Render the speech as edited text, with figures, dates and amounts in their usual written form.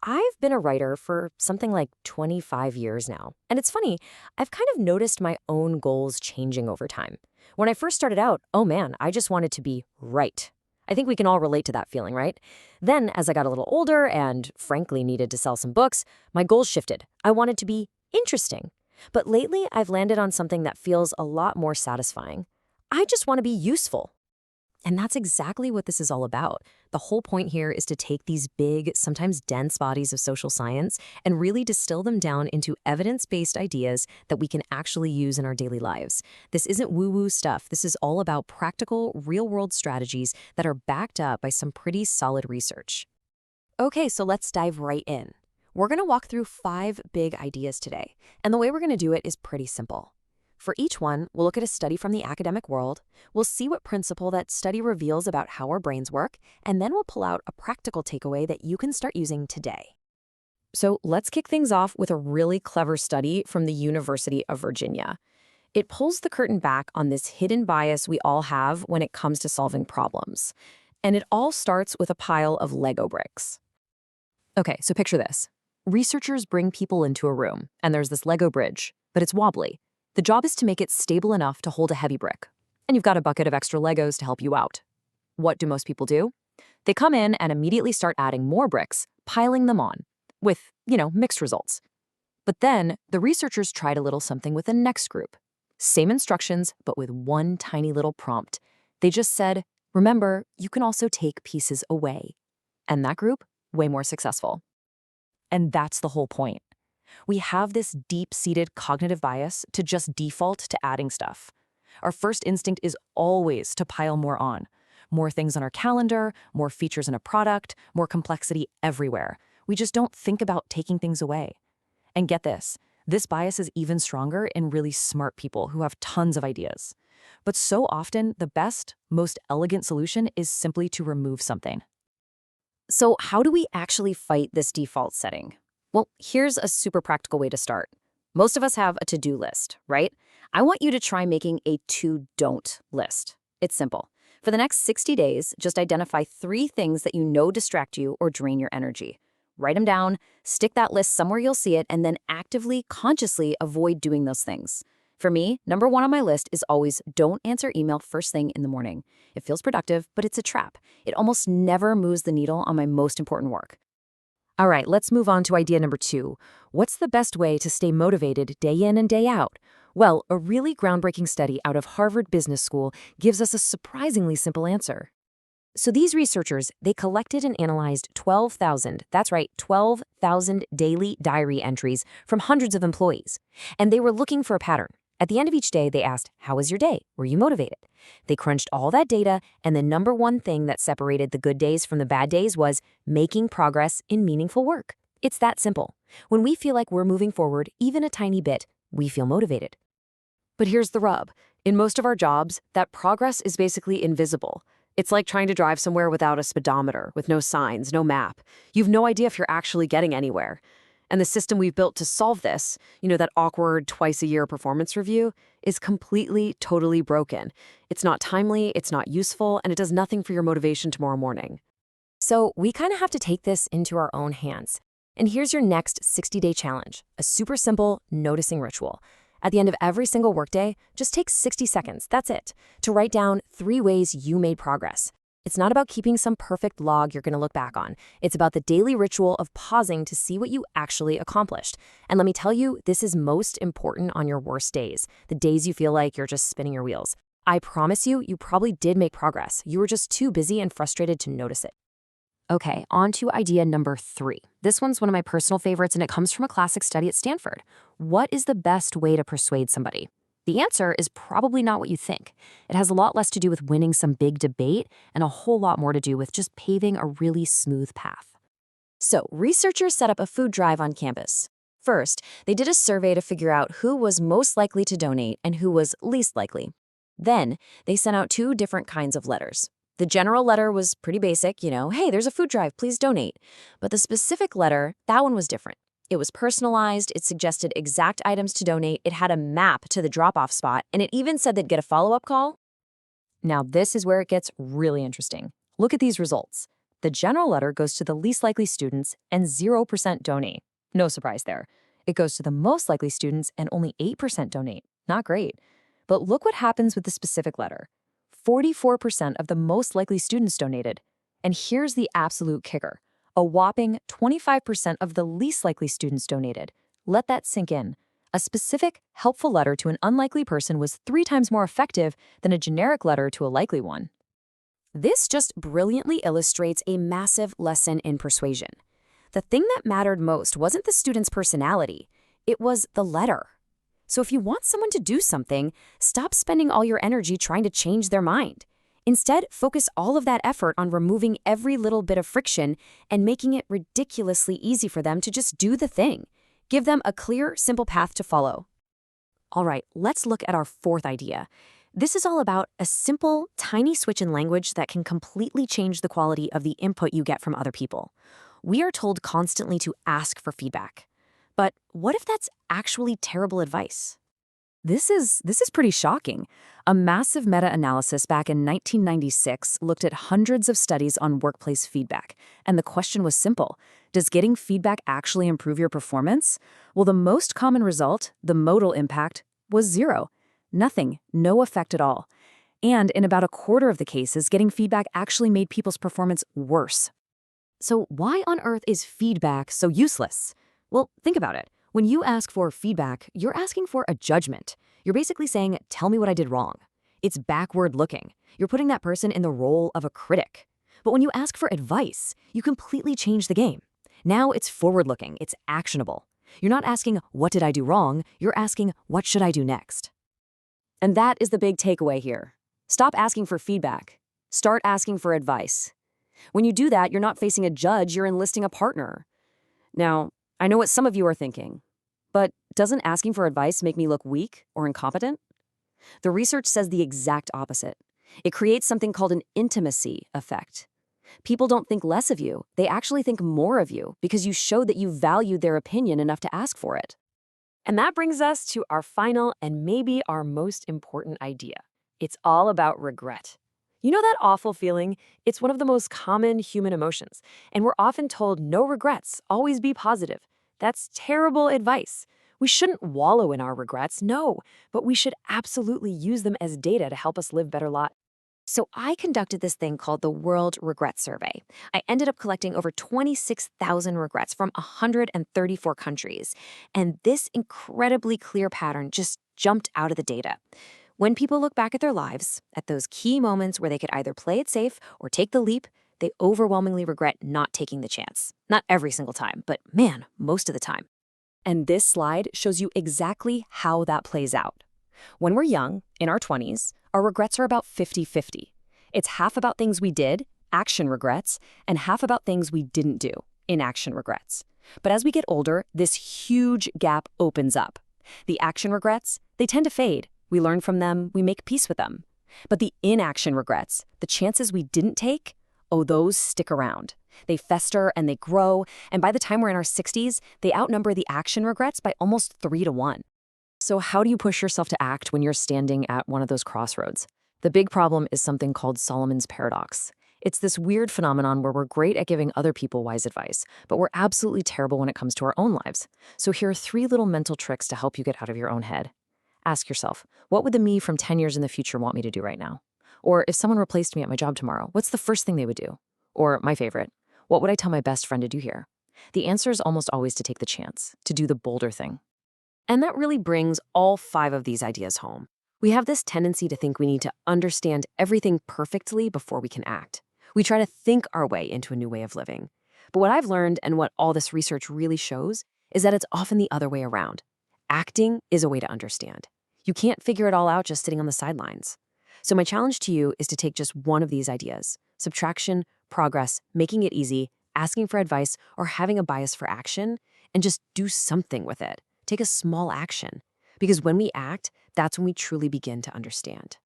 I've been a writer for something like 25 years now. And it's funny, I've kind of noticed my own goals changing over time. When I first started out, oh man, I just wanted to be right. I think we can all relate to that feeling, right? Then, as I got a little older and frankly needed to sell some books, my goals shifted. I wanted to be interesting. But lately, I've landed on something that feels a lot more satisfying. I just want to be useful. And that's exactly what this is all about. The whole point here is to take these big, sometimes dense bodies of social science and really distill them down into evidence-based ideas that we can actually use in our daily lives. This isn't woo-woo stuff. This is all about practical, real-world strategies that are backed up by some pretty solid research. Okay, so let's dive right in. We're going to walk through 5 big ideas today, and the way we're going to do it is pretty simple. For each one, we'll look at a study from the academic world, we'll see what principle that study reveals about how our brains work, and then we'll pull out a practical takeaway that you can start using today. So let's kick things off with a really clever study from the University of Virginia. It pulls the curtain back on this hidden bias we all have when it comes to solving problems. And it all starts with a pile of Lego bricks. Okay, so picture this. Researchers bring people into a room, and there's this Lego bridge, but it's wobbly. The job is to make it stable enough to hold a heavy brick. And you've got a bucket of extra Legos to help you out. What do most people do? They come in and immediately start adding more bricks, piling them on, with, mixed results. But then the researchers tried a little something with the next group. Same instructions, but with one tiny little prompt. They just said, remember, you can also take pieces away. And that group, way more successful. And that's the whole point. We have this deep-seated cognitive bias to just default to adding stuff. Our first instinct is always to pile more on. More things on our calendar, more features in a product, more complexity everywhere. We just don't think about taking things away. And get this bias is even stronger in really smart people who have tons of ideas. But so often, the best, most elegant solution is simply to remove something. So how do we actually fight this default setting? Well, here's a super practical way to start. Most of us have a to-do list, right? I want you to try making a to-don't list. It's simple. For the next 60 days, just identify 3 things that you know distract you or drain your energy. Write them down, stick that list somewhere you'll see it, and then actively, consciously avoid doing those things. For me, number 1 on my list is always don't answer email first thing in the morning. It feels productive, but it's a trap. It almost never moves the needle on my most important work. All right, let's move on to idea number 2. What's the best way to stay motivated day in and day out? Well, a really groundbreaking study out of Harvard Business School gives us a surprisingly simple answer. So these researchers, they collected and analyzed 12,000, that's right, 12,000 daily diary entries from hundreds of employees. And they were looking for a pattern. At the end of each day, they asked, how was your day? Were you motivated? They crunched all that data, and the number 1 thing that separated the good days from the bad days was making progress in meaningful work. It's that simple. When we feel like we're moving forward, even a tiny bit, we feel motivated. But here's the rub. In most of our jobs, that progress is basically invisible. It's like trying to drive somewhere without a speedometer, with no signs, no map. You've no idea if you're actually getting anywhere. And the system we've built to solve this, that awkward twice-a-year performance review, is completely, totally broken. It's not timely, it's not useful, and it does nothing for your motivation tomorrow morning. So we kind of have to take this into our own hands. And here's your next 60-day challenge, a super simple noticing ritual. At the end of every single workday, just take 60 seconds, that's it, to write down 3 ways you made progress. It's not about keeping some perfect log you're going to look back on. It's about the daily ritual of pausing to see what you actually accomplished. And let me tell you, this is most important on your worst days, the days you feel like you're just spinning your wheels. I promise you, you probably did make progress. You were just too busy and frustrated to notice it. Okay, on to idea number 3. This one's one of my personal favorites, and it comes from a classic study at Stanford. What is the best way to persuade somebody? The answer is probably not what you think. It has a lot less to do with winning some big debate and a whole lot more to do with just paving a really smooth path. So, researchers set up a food drive on campus. First, they did a survey to figure out who was most likely to donate and who was least likely. Then, they sent out 2 different kinds of letters. The general letter was pretty basic, hey, there's a food drive, please donate. But the specific letter, that one was different. It was personalized, it suggested exact items to donate, it had a map to the drop-off spot, and it even said they'd get a follow-up call. Now, this is where it gets really interesting. Look at these results. The general letter goes to the least likely students and 0% donate. No surprise there. It goes to the most likely students and only 8% donate. Not great. But look what happens with the specific letter. 44% of the most likely students donated. And here's the absolute kicker. A whopping 25% of the least likely students donated. Let that sink in. A specific, helpful letter to an unlikely person was 3 times more effective than a generic letter to a likely one. This just brilliantly illustrates a massive lesson in persuasion. The thing that mattered most wasn't the student's personality, it was the letter. So if you want someone to do something, stop spending all your energy trying to change their mind. Instead, focus all of that effort on removing every little bit of friction and making it ridiculously easy for them to just do the thing. Give them a clear, simple path to follow. All right, let's look at our fourth idea. This is all about a simple, tiny switch in language that can completely change the quality of the input you get from other people. We are told constantly to ask for feedback. But what if that's actually terrible advice? This is pretty shocking. A massive meta-analysis back in 1996 looked at hundreds of studies on workplace feedback, and the question was simple. Does getting feedback actually improve your performance? Well, the most common result, the modal impact, was 0. Nothing, no effect at all. And in about a quarter of the cases, getting feedback actually made people's performance worse. So why on earth is feedback so useless? Well, think about it. When you ask for feedback, you're asking for a judgment. You're basically saying, tell me what I did wrong. It's backward looking. You're putting that person in the role of a critic. But when you ask for advice, you completely change the game. Now it's forward looking, it's actionable. You're not asking, what did I do wrong? You're asking, what should I do next? And that is the big takeaway here. Stop asking for feedback. Start asking for advice. When you do that, you're not facing a judge, you're enlisting a partner. Now, I know what some of you are thinking, but doesn't asking for advice make me look weak or incompetent? The research says the exact opposite. It creates something called an intimacy effect. People don't think less of you, they actually think more of you because you showed that you valued their opinion enough to ask for it. And that brings us to our final and maybe our most important idea. It's all about regret. You know that awful feeling? It's one of the most common human emotions, and we're often told no regrets, always be positive. That's terrible advice. We shouldn't wallow in our regrets, no, but we should absolutely use them as data to help us live better lives. So I conducted this thing called the World Regret Survey. I ended up collecting over 26,000 regrets from 134 countries. And this incredibly clear pattern just jumped out of the data. When people look back at their lives, at those key moments where they could either play it safe or take the leap, they overwhelmingly regret not taking the chance. Not every single time, but man, most of the time. And this slide shows you exactly how that plays out. When we're young, in our 20s, our regrets are about 50-50. It's half about things we did, action regrets, and half about things we didn't do, inaction regrets. But as we get older, this huge gap opens up. The action regrets, they tend to fade. We learn from them, we make peace with them. But the inaction regrets, the chances we didn't take, oh, those stick around. They fester and they grow, and by the time we're in our 60s, they outnumber the action regrets by almost 3-to-1. So how do you push yourself to act when you're standing at one of those crossroads? The big problem is something called Solomon's paradox. It's this weird phenomenon where we're great at giving other people wise advice, but we're absolutely terrible when it comes to our own lives. So here are 3 little mental tricks to help you get out of your own head. Ask yourself, what would the me from 10 years in the future want me to do right now? Or if someone replaced me at my job tomorrow, what's the first thing they would do? Or my favorite, what would I tell my best friend to do here? The answer is almost always to take the chance, to do the bolder thing. And that really brings all 5 of these ideas home. We have this tendency to think we need to understand everything perfectly before we can act. We try to think our way into a new way of living. But what I've learned and what all this research really shows is that it's often the other way around. Acting is a way to understand. You can't figure it all out just sitting on the sidelines. So my challenge to you is to take just one of these ideas: subtraction, progress, making it easy, asking for advice, or having a bias for action, and just do something with it. Take a small action. Because when we act, that's when we truly begin to understand.